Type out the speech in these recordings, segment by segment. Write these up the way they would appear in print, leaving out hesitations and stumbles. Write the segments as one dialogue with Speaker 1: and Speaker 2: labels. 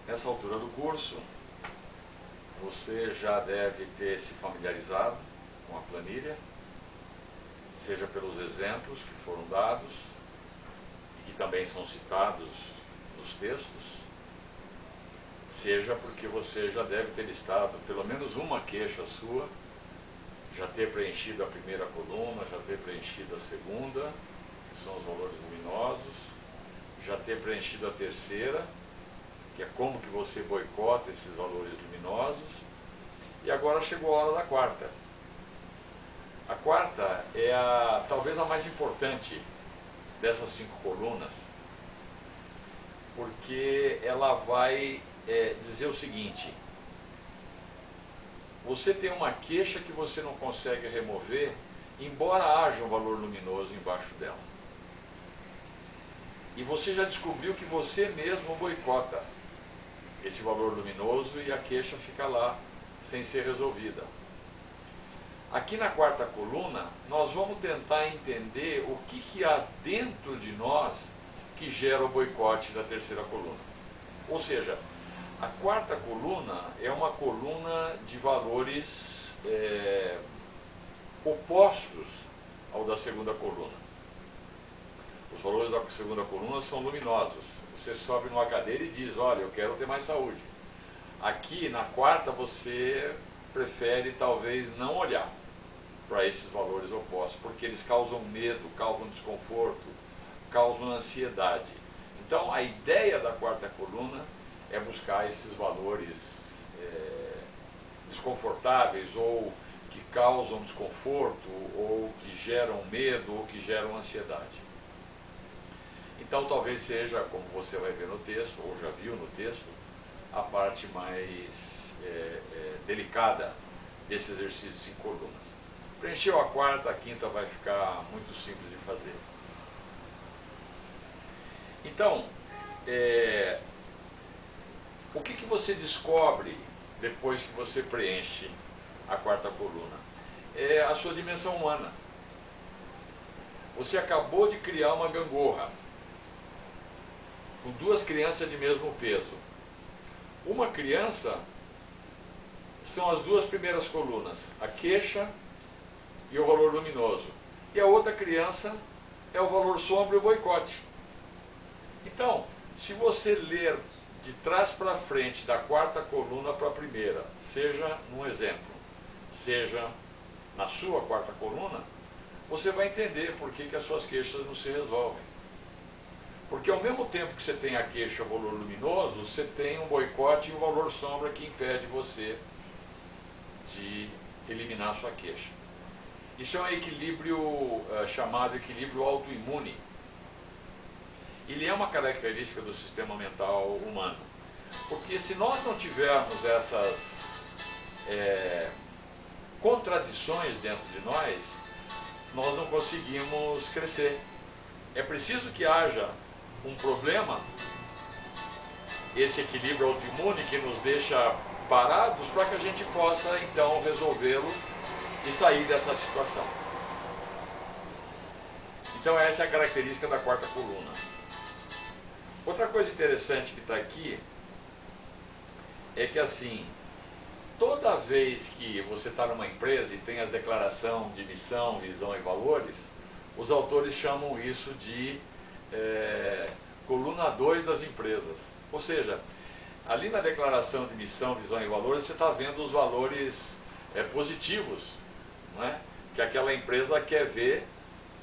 Speaker 1: Nessa altura do curso, você já deve ter se familiarizado com a planilha, seja pelos exemplos que foram dados e que também são citados nos textos, seja porque você já deve ter listado pelo menos uma queixa sua, já ter preenchido a primeira coluna, já ter preenchido a segunda, que são os valores luminosos, já ter preenchido a terceira, que é como que você boicota esses valores luminosos, e agora chegou a hora da quarta. A quarta é talvez a mais importante dessas 5 colunas, porque ela vai dizer o seguinte: você tem uma queixa que você não consegue remover, embora haja um valor luminoso embaixo dela. E você já descobriu que você mesmo boicota esse valor luminoso e a queixa fica lá sem ser resolvida. Aqui na quarta coluna, nós vamos tentar entender o que há dentro de nós que gera o boicote da terceira coluna. Ou seja, a quarta coluna é uma coluna de valores opostos ao da segunda coluna. Os valores da segunda coluna são luminosos. Você sobe numa cadeira e diz: olha, eu quero ter mais saúde. Aqui na quarta você prefere talvez não olhar para esses valores opostos, porque eles causam medo, causam desconforto, causam ansiedade. Então a ideia da quarta coluna é buscar esses valores desconfortáveis, ou que causam desconforto, ou que geram medo, ou que geram ansiedade. Então talvez seja, como você vai ver no texto, ou já viu no texto, a parte mais delicada desse exercício em colunas. Preencheu a quarta, a quinta vai ficar muito simples de fazer. Então, o que você descobre depois que você preenche a quarta coluna? É a sua dimensão humana. Você acabou de criar uma gangorra com 2 crianças de mesmo peso. Uma criança são as 2 primeiras colunas, a queixa e o valor luminoso. E a outra criança é o valor sombra e o boicote. Então, se você ler de trás para frente, da quarta coluna para a primeira, seja num exemplo, seja na sua quarta coluna, você vai entender por que as suas queixas não se resolvem. Porque ao mesmo tempo que você tem a queixa e o valor luminoso, você tem um boicote e um valor sombra que impede você de eliminar a sua queixa. Isso é um equilíbrio chamado equilíbrio autoimune. Ele é uma característica do sistema mental humano. Porque se nós não tivermos essas contradições dentro de nós não conseguimos crescer. É preciso que haja um problema, esse equilíbrio autoimune que nos deixa parados, para que a gente possa então resolvê-lo e sair dessa situação. Então essa é a característica da quarta coluna. Outra coisa interessante que está aqui é que assim, toda vez que você está numa empresa e tem as declarações de missão, visão e valores, os autores chamam isso de coluna 2 das empresas. Ou seja, ali na declaração de missão, visão e valores, você está vendo os valores positivos, não é? Que aquela empresa quer ver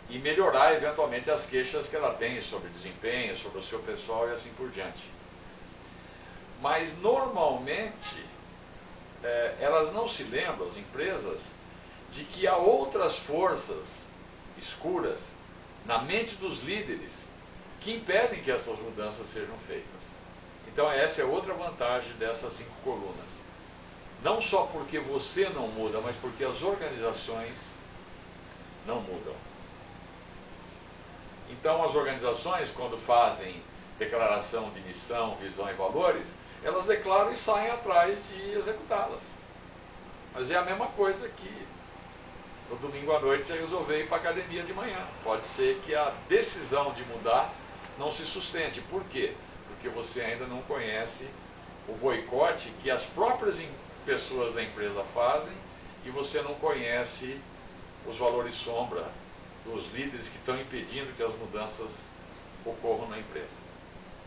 Speaker 1: e melhorar eventualmente as queixas que ela tem sobre desempenho, sobre o seu pessoal e assim por diante. Mas normalmente elas não se lembram, as empresas, de que há outras forças escuras na mente dos líderes que impedem que essas mudanças sejam feitas. Então essa é outra vantagem dessas 5 colunas. Não só porque você não muda, mas porque as organizações não mudam. Então as organizações, quando fazem declaração de missão, visão e valores, elas declaram e saem atrás de executá-las. Mas é a mesma coisa que no domingo à noite você resolver ir para a academia de manhã. Pode ser que a decisão de mudar não se sustente. Por quê? Porque você ainda não conhece o boicote que as próprias pessoas da empresa fazem e você não conhece os valores sombra dos líderes que estão impedindo que as mudanças ocorram na empresa.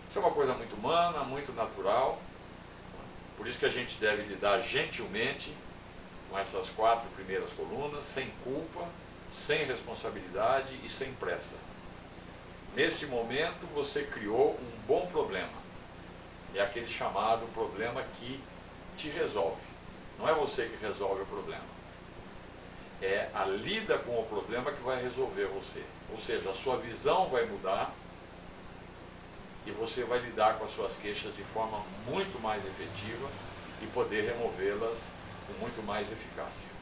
Speaker 1: Isso é uma coisa muito humana, muito natural, por isso que a gente deve lidar gentilmente com essas 4 primeiras colunas, sem culpa, sem responsabilidade e sem pressa. Nesse momento você criou um bom problema, é aquele chamado problema que te resolve. Não é você que resolve o problema, é a lida com o problema que vai resolver você. Ou seja, a sua visão vai mudar e você vai lidar com as suas queixas de forma muito mais efetiva e poder removê-las com muito mais eficácia.